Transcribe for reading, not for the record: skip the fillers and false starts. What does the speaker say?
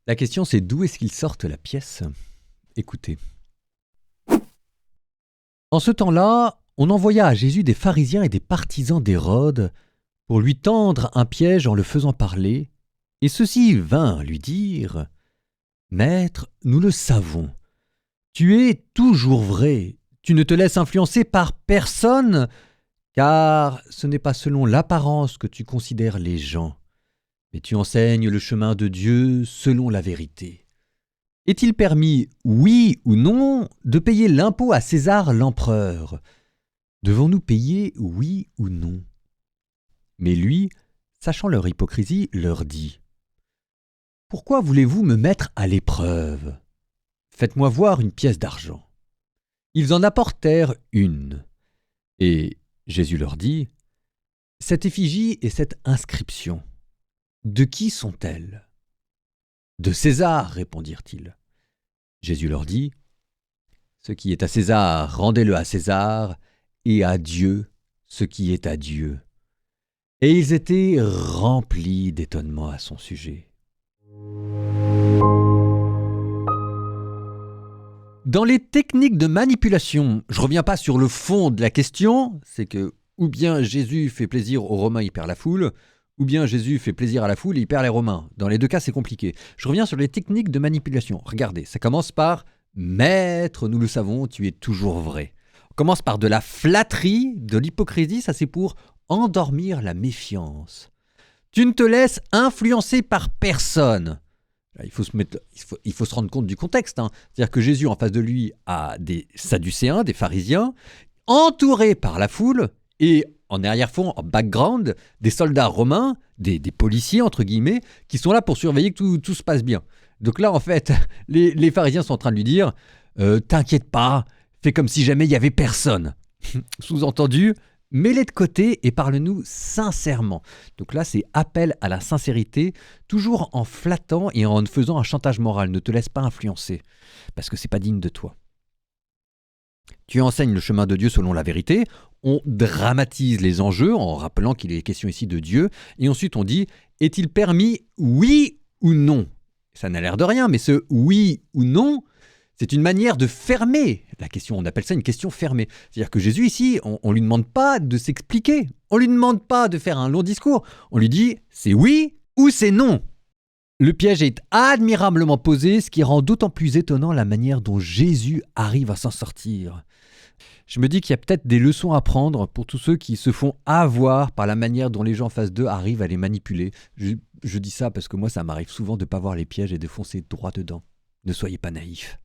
La question c'est d'où est-ce qu'ils sortent la pièce? Écoutez. En ce temps-là, on envoya à Jésus des pharisiens et des partisans d'Hérode pour lui tendre un piège en le faisant parler, et ceux-ci vinrent lui dire « Maître, nous le savons, tu es toujours vrai, tu ne te laisses influencer par personne, car ce n'est pas selon l'apparence que tu considères les gens, mais tu enseignes le chemin de Dieu selon la vérité. Est-il permis, oui ou non, de payer l'impôt à César l'empereur? Devons-nous payer, oui ou non ?» Mais lui, sachant leur hypocrisie, leur dit « Pourquoi voulez-vous me mettre à l'épreuve? Faites-moi voir une pièce d'argent. » Ils en apportèrent une. Et Jésus leur dit « Cette effigie et cette inscription, de qui sont-elles? » « De César, répondirent-ils. Jésus leur dit « Ce qui est à César, rendez-le à César, et à Dieu ce qui est à Dieu. » Et ils étaient remplis d'étonnement à son sujet. Dans les techniques de manipulation, je ne reviens pas sur le fond de la question, c'est que ou bien Jésus fait plaisir aux Romains, il perd la foule, ou bien Jésus fait plaisir à la foule et il perd les Romains. Dans les deux cas, c'est compliqué. Je reviens sur les techniques de manipulation. Regardez, ça commence par « Maître, nous le savons, tu es toujours vrai ». On commence par de la flatterie, de l'hypocrisie, ça c'est pour endormir la méfiance. Tu ne te laisses influencer par personne. Là, il faut se rendre compte du contexte. C'est-à-dire que Jésus, en face de lui, a des Sadducéens, des pharisiens, entourés par la foule, et en arrière-fond, en background, des soldats romains, des policiers, entre guillemets, qui sont là pour surveiller que tout se passe bien. Donc là, en fait, les pharisiens sont en train de lui dire « T'inquiète pas, fais comme si jamais il n'y avait personne. » Sous-entendu, mets-les de côté et parle-nous sincèrement. Donc là, c'est appel à la sincérité, toujours en flattant et en faisant un chantage moral. Ne te laisse pas influencer, parce que c'est pas digne de toi. Tu enseignes le chemin de Dieu selon la vérité. On dramatise les enjeux en rappelant qu'il est question ici de Dieu. Et ensuite, on dit, est-il permis, oui ou non? Ça n'a l'air de rien, mais ce oui ou non, c'est une manière de fermer la question. On appelle ça une question fermée. C'est-à-dire que Jésus ici, on ne lui demande pas de s'expliquer. On ne lui demande pas de faire un long discours. On lui dit, c'est oui ou c'est non. Le piège est admirablement posé, ce qui rend d'autant plus étonnant la manière dont Jésus arrive à s'en sortir. Je me dis qu'il y a peut-être des leçons à prendre pour tous ceux qui se font avoir par la manière dont les gens en face d'eux arrivent à les manipuler. Je dis ça parce que moi, ça m'arrive souvent de ne pas voir les pièges et de foncer droit dedans. Ne soyez pas naïfs.